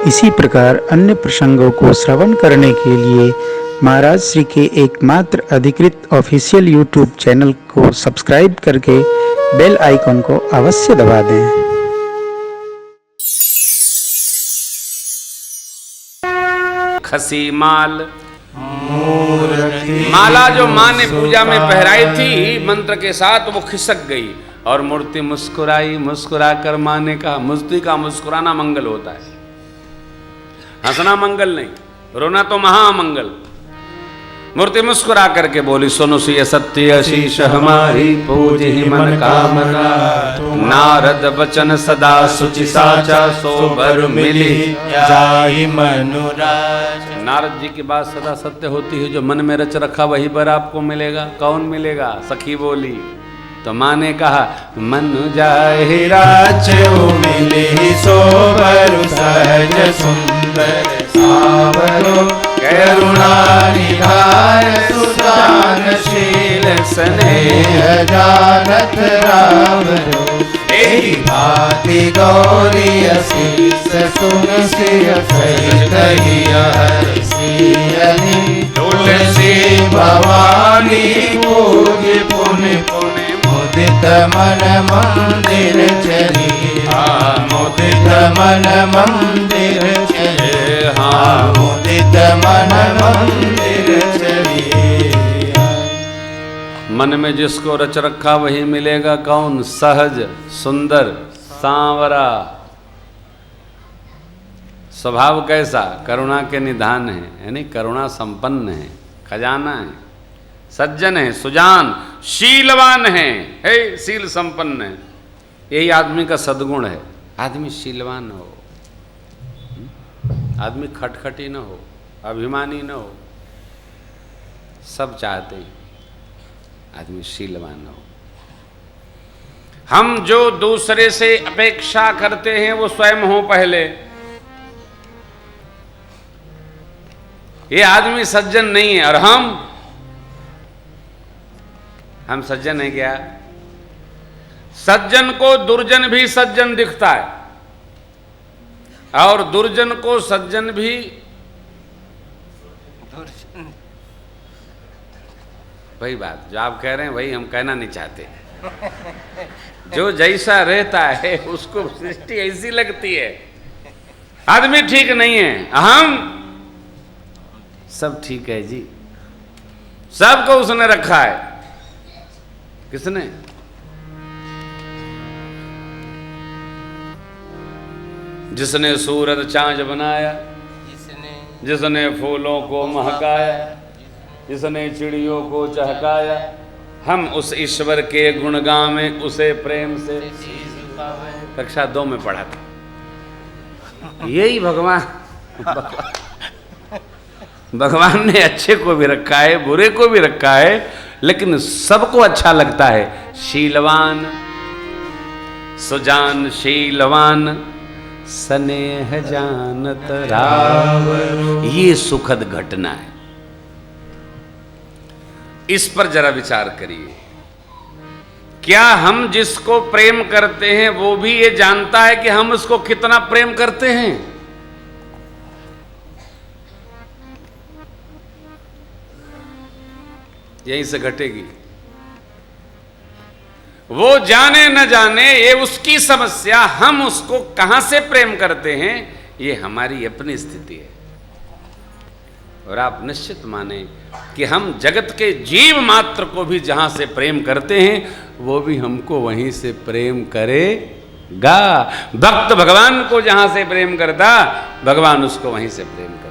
इसी प्रकार अन्य प्रसंगों को श्रवण करने के लिए महाराज श्री के एकमात्र अधिकृत ऑफिशियल यूट्यूब चैनल को सब्सक्राइब करके बेल आइकन को अवश्य दबा दें। खसी माला जो माँ ने पूजा में पहराई थी मंत्र के साथ, वो खिसक गई और मूर्ति मुस्कुराई। मुस्कुराकर माँ ने कहा, मूर्ति का मुस्कुराना मंगल होता है, हंसना मंगल नहीं, रोना तो महामंगल। मूर्ति मुस्कुरा करके बोली, सुनो सिय सत्य शीश हमारी, पूज ही मन कामना। नारद वचन सदा सुचि साचा, सोबर मिली जाहि मनुराज। नारद जी की बात सदा सत्य होती है, जो मन में रच रखा वही पर आपको मिलेगा। कौन मिलेगा? सखी बोली। तो माँ ने कहा, मन जाहि राचो मिली, सोबर सहज सुंदर सावरो। करुणा निधाय सुदानशील, स्नेह जानत रावरो। एहि भांति गौरी असीस, सुन सिय सहित हरसियनि। तुलसी भवानी पूज पुनि पुनि, मुदित मन मंदिर चली। मुदित मन मंदिर चली, मुदित मन मंदिर चली। मन में जिसको रच रखा वही मिलेगा। कौन? सहज सुंदर सांवरा। स्वभाव कैसा? करुणा के निधान है, यानी करुणा संपन्न है, खजाना है, सज्जन है, सुजान, शीलवान है, शील संपन्न है। यही आदमी का सद्गुण है। आदमी शीलवान हो, आदमी खटखटी न हो, अभिमानी न हो। सब चाहते हैं आदमी शीलवान हो। हम जो दूसरे से अपेक्षा करते हैं वो स्वयं हो पहले। ये आदमी सज्जन नहीं है और हम सज्जन हैं क्या? सज्जन को दुर्जन भी सज्जन दिखता है और दुर्जन को सज्जन भी वही बात जो आप कह रहे हैं वही हम कहना नहीं चाहते। जो जैसा रहता है उसको सृष्टि ऐसी लगती है। आदमी ठीक नहीं है, हम सब ठीक है जी। सबको उसने रखा है। किसने? जिसने सूरज चांद बनाया, जिसने फूलों को महकाया, जिसने चिड़ियों को चहकाया। हम उस ईश्वर के गुणगान में उसे प्रेम से। कक्षा 2 में पढ़ा था। यही भगवान ने अच्छे को भी रखा है, बुरे को भी रखा है, लेकिन सबको अच्छा लगता है। शीलवान, सुजान, शीलवान, स्नेह जानत रावरो। ये सुखद घटना है। इस पर जरा विचार करिए। क्या हम जिसको प्रेम करते हैं वो भी ये जानता है कि हम उसको कितना प्रेम करते हैं? यहीं से घटेगी। वो जाने न जाने, ये उसकी समस्या। हम उसको कहां से प्रेम करते हैं ये हमारी अपनी स्थिति है। और आप निश्चित माने कि हम जगत के जीव मात्र को भी जहां से प्रेम करते हैं वो भी हमको वहीं से प्रेम करेगा। भक्त भगवान को जहां से प्रेम करता, भगवान उसको वहीं से प्रेम करते।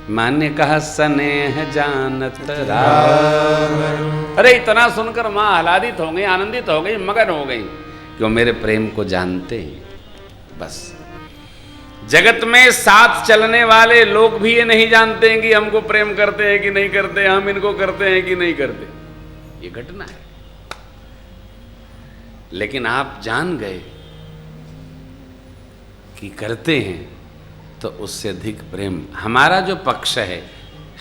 मां ने कहा, स्नेह जानत रावरो। अरे इतना सुनकर मां आह्लादित हो गई, आनंदित हो गई, मगन हो गई, क्यों मेरे प्रेम को जानते हैं। बस जगत में साथ चलने वाले लोग भी ये नहीं जानते हैं कि हमको प्रेम करते हैं कि नहीं करते, हम इनको करते हैं कि नहीं करते। ये घटना है। लेकिन आप जान गए कि करते हैं तो उससे अधिक प्रेम हमारा जो पक्ष है,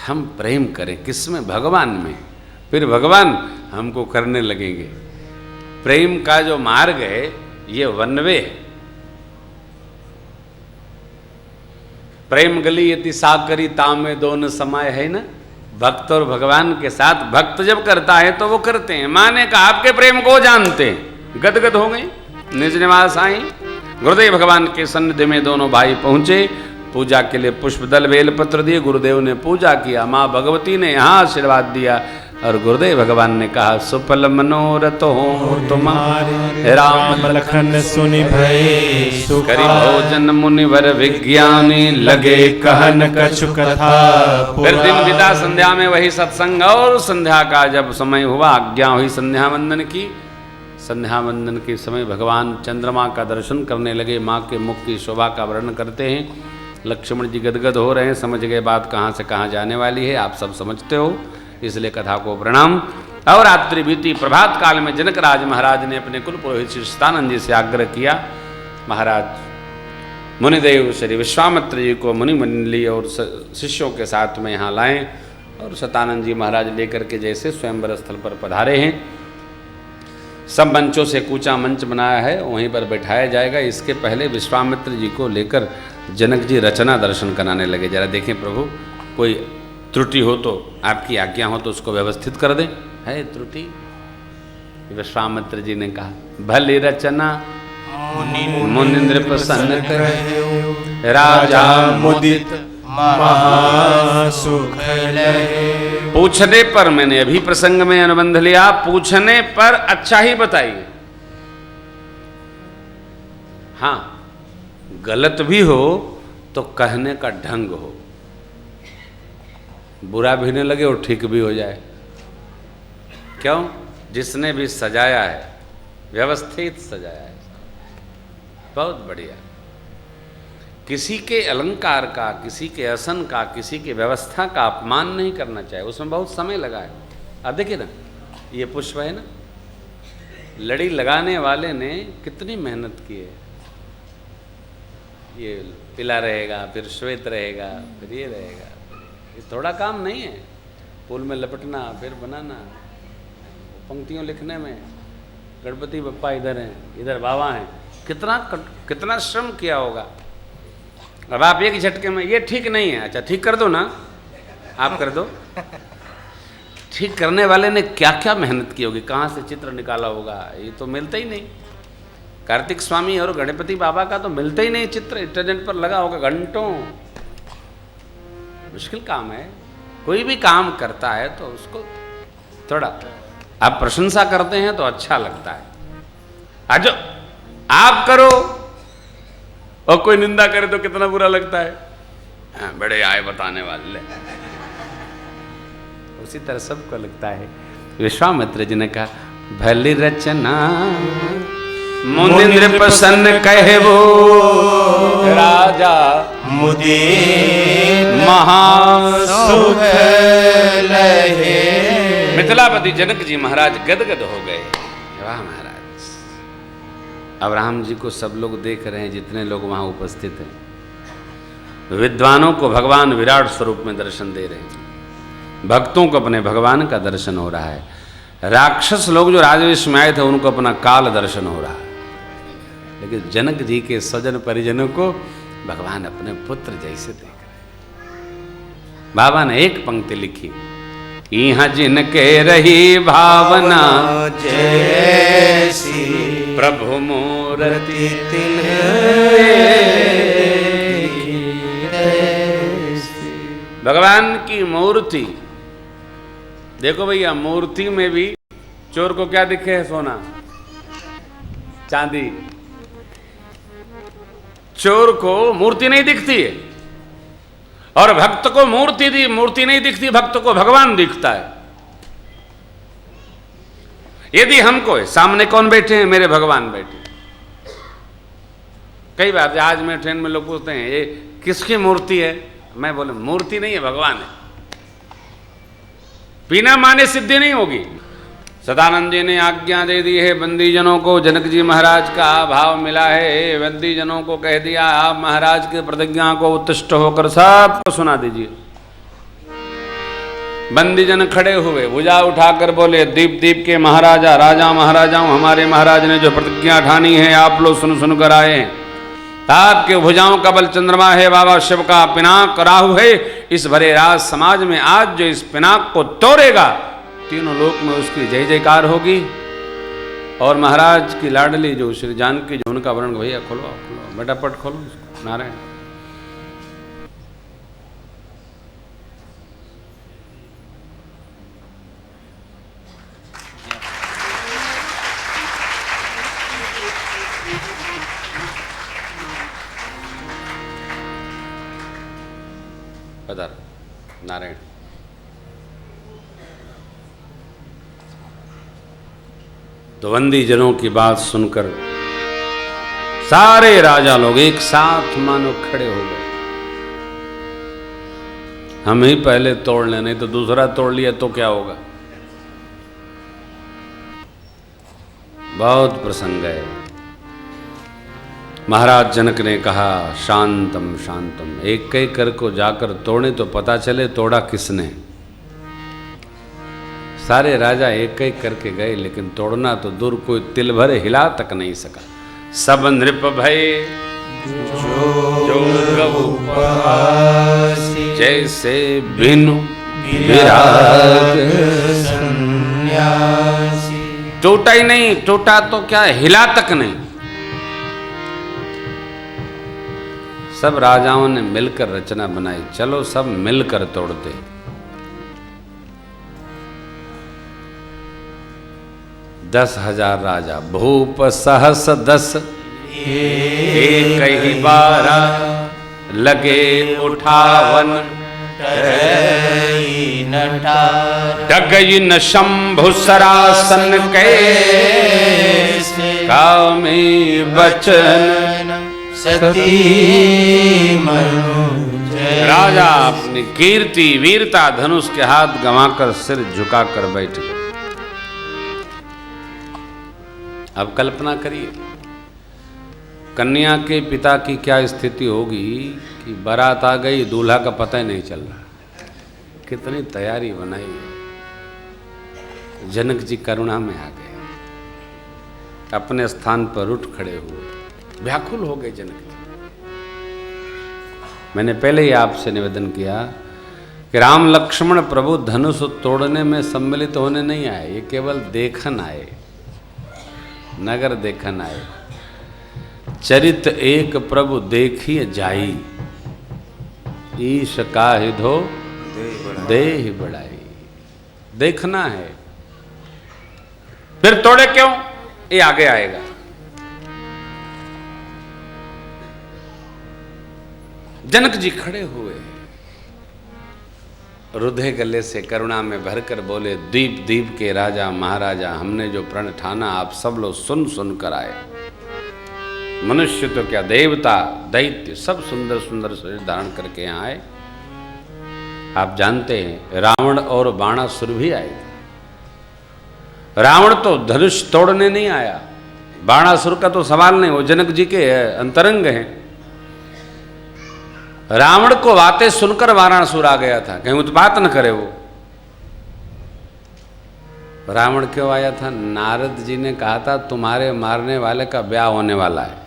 हम प्रेम करें किसमें? भगवान में। फिर भगवान हमको करने लगेंगे। प्रेम का जो मार्ग है ये वन वे है। प्रेम गली यति साकरी तामे दोनों समय है ना। भक्त और भगवान के साथ भक्त जब करता है तो वो करते हैं। माँ ने कहा आपके प्रेम को जानते हैं, गदगद हो गए, निज निवास आई। गुरुदेव भगवान के सन्निधि में दोनों भाई पहुंचे, पूजा के लिए पुष्प दल बेलपत्र दिए। गुरुदेव ने पूजा किया, माँ भगवती ने यहाँ आशीर्वाद दिया और गुरुदेव भगवान ने कहा सुफल मनोरथ हो तुम्हारे राम लखन सुनि भय सुख करी भोजन मुनिवर विज्ञानी लगे कहन कछु कथा। फिर दिन बिता, संध्या में वही सत्संग और संध्या का जब समय हुआ आज्ञा हुई संध्या वंदन की। संध्या वंदन के समय भगवान चंद्रमा का दर्शन करने लगे। माँ के मुख की शोभा का वर्णन करते हैं। लक्ष्मण जी गदगद हो रहे हैं, समझ गए बात कहाँ से कहाँ जाने वाली है। आप सब समझते हो, इसलिए कथा को प्रणाम। और रात्रि बीती, प्रभात काल में जनक राज महाराज ने अपने कुल पुरोहित श्री सतानंद जी से आग्रह किया, महाराज मुनिदेव श्री विश्वामित्र जी को मुनि मंडली और शिष्यों के साथ में यहाँ लाएं। और सतानंद जी महाराज लेकर के जैसे स्वयंवर स्थल पर पधारे हैं, सब मंचों से कूचा मंच बनाया है, वहीं पर बैठाया जाएगा। इसके पहले विश्वामित्र जी को लेकर जनक जी रचना दर्शन कराने लगे। जरा देखें प्रभु, कोई त्रुटि हो तो, आपकी आज्ञा हो तो उसको व्यवस्थित कर दें। है त्रुटि? विश्वामित्र जी ने कहा भली रचना मुनिंद्र प्रसन्न करे, राजा मुदित महासुख लहे। पूछने पर, मैंने अभी प्रसंग में अनुबंध लिया, पूछने पर अच्छा ही बताइए। हाँ, गलत भी हो तो कहने का ढंग हो, बुरा भी नहीं लगे और ठीक भी हो जाए। क्यों? जिसने भी सजाया है व्यवस्थित सजाया है, बहुत बढ़िया। किसी के अलंकार का, किसी के आसन का, किसी की व्यवस्था का अपमान नहीं करना चाहिए। उसमें बहुत समय लगा है। अब देखिए ना, ये पुष्प है ना, लड़ी लगाने वाले ने कितनी मेहनत की है। ये पीला रहेगा, फिर श्वेत रहेगा, फिर ये रहेगा। ये थोड़ा काम नहीं है। फूल में लपटना, फिर बनाना, पंक्तियों लिखने में। गणपति बप्पा इधर हैं, इधर बाबा हैं, कितना श्रम किया होगा। अब आप एक झटके में ये ठीक नहीं है, अच्छा ठीक कर दो ना, आप कर दो। ठीक करने वाले ने क्या क्या मेहनत की होगी, कहाँ से चित्र निकाला होगा, ये तो मिलता ही नहीं। कार्तिक स्वामी और गणपति बाबा का तो मिलता ही नहीं चित्र, इंटरनेट पर लगा होगा घंटों। मुश्किल काम है। कोई भी काम करता है तो उसको थोड़ा आप प्रशंसा करते हैं तो अच्छा लगता है। आज आप करो और कोई निंदा करे तो कितना बुरा लगता है। हाँ, बड़े आए बताने वाले। उसी तरह सबको लगता है। विश्वामित्र जी ने कहा भली रचना मुनिंद्र प्रसन्न कहे वो, राजा मुदित महासुख लहे। मिथिलापति जनक जी महाराज गदगद हो गए। वाह महाराज। अब राम जी को सब लोग देख रहे हैं, जितने लोग वहां उपस्थित हैं। विद्वानों को भगवान विराट स्वरूप में दर्शन दे रहे हैं, भक्तों को अपने भगवान का दर्शन हो रहा है। राक्षस लोग जो राजवेश में आए थे उनको अपना काल दर्शन हो रहा है। लेकिन जनक जी के स्वजन परिजनों को भगवान अपने पुत्र जैसे देख रहे। बाबा ने एक पंक्ति लिखी, यहाँ जिनके रही भावना जैसी प्रभु मूर्ति भगवान की मूर्ति। देखो भैया, मूर्ति में भी चोर को क्या दिखे है? सोना चांदी। चोर को मूर्ति नहीं दिखती है, और भक्त को मूर्ति नहीं दिखती, भक्त को भगवान दिखता है। यदि हमको सामने कौन बैठे हैं? मेरे भगवान बैठे। कई बार जहाज में, ट्रेन में लोग पूछते हैं ये किसकी मूर्ति है? मैं बोले मूर्ति नहीं है, भगवान है। बिना माने सिद्धि नहीं होगी। सदानंद जी ने आज्ञा दे दी है बंदीजनों को। जनक जी महाराज का भाव मिला है, बंदीजनों को कह दिया आप महाराज की प्रतिज्ञा को उत्तिष्ठ होकर सबको सुना दीजिए। बंदीजन खड़े हुए, भुजा उठाकर बोले दीप दीप के महाराजा, राजा महाराजाओं, हमारे महाराज ने जो प्रतिज्ञा ठानी है आप लोग सुन कर आए हैं। आपके भुजाओं का बल चंद्रमा है, बाबा शिव का पिनाक राहु है। इस भरे राज समाज में आज जो इस पिनाक को तोड़ेगा, तीनों लोक में उसकी जय जयकार होगी। और महाराज की लाडली जो श्री जानकी, जो उनका वर्णन, भैया खोलो बेटा, पट खोलो इसको, नारायण। पधार नारायण। तो बंदी जनों की बात सुनकर सारे राजा लोग एक साथ मानो खड़े हो गए। हम ही पहले तोड़ लें, नहीं तो दूसरा तोड़ लिया तो क्या होगा। बहुत प्रसंग है। महाराज जनक ने कहा शांतम शांतम, एक एक कर को जाकर तोड़े तो पता चले तोड़ा किसने। सारे राजा एक एक करके गए, लेकिन तोड़ना तो दूर, कोई तिल भर हिला तक नहीं सका। सब नृप भय जो गऊ जैसे बिनु विराग सन्यासी। टूटा ही नहीं, टूटा तो क्या हिला तक नहीं। सब राजाओं ने मिलकर रचना बनाई, चलो सब मिलकर तोड़ते। दस 10,000 राजा, भूप सहस 10 एक ही 12 लगे उठावन। डगई न शंभु सरासन के कामी बचन सती राजा अपनी कीर्ति वीरता धनुष के हाथ गंवाकर सिर झुकाकर बैठ गए। अब कल्पना करिए कन्या के पिता की क्या स्थिति होगी कि बारात आ गई, दूल्हा का पता ही नहीं चल रहा। कितनी तैयारी बनाई है। जनक जी करुणा में आ गए, अपने स्थान पर उठ खड़े हुए, व्याकुल हो गए जनक जी। मैंने पहले ही आपसे निवेदन किया कि राम लक्ष्मण प्रभु धनुष तोड़ने में सम्मिलित होने नहीं आए, ये केवल देखन आए, नगर देखन आए। चरित एक प्रभु देखिए जाई, ईश काहिधो देह बढ़ाई। देखना है, फिर तोड़े क्यों, ये आगे आएगा। जनक जी खड़े हुए, रुधे गले से करुणा में भरकर बोले, दीप दीप के राजा महाराजा, हमने जो प्रण ठाना आप सब लोग सुन सुन कर आए। मनुष्य तो क्या, देवता दैत्य सब सुंदर सुंदर शरीर धारण करके यहाँ आए। आप जानते हैं रावण और बाणासुर भी आए थे। रावण तो धनुष तोड़ने नहीं आया, बाणासुर का तो सवाल नहीं, वो जनक जी के अंतरंग हैं। रावण को बातें सुनकर बाणासुर आ गया था, कहीं उत्पात न करे वो। रावण क्यों आया था? नारद जी ने कहा था तुम्हारे मारने वाले का ब्याह होने वाला है,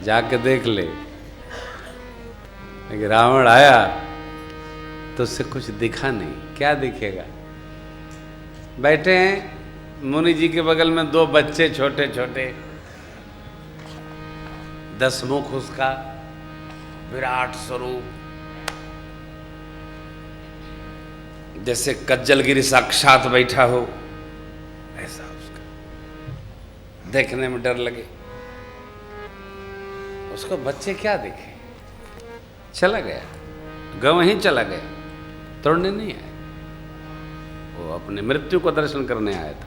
जाके देख ले। लेकिन रावण आया तो उससे कुछ दिखा नहीं। क्या दिखेगा? बैठे हैं मुनि जी के बगल में 2 बच्चे छोटे छोटे, 10 मुख उसका, विराट स्वरूप, जैसे कज्जलगिरी साक्षात बैठा हो ऐसा उसका। देखने में डर लगे उसको। बच्चे क्या देखे? चला गया, गाँव ही चला गया, तोड़ने नहीं आया। वो अपने मृत्यु को दर्शन करने आया था।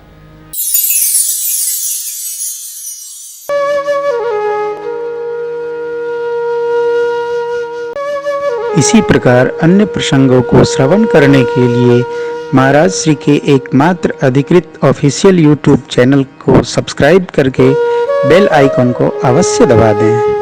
इसी प्रकार अन्य प्रसंगों को श्रवण करने के लिए महाराज श्री के एकमात्र अधिकृत ऑफिशियल यूट्यूब चैनल को सब्सक्राइब करके बेल आइकन को अवश्य दबा दें।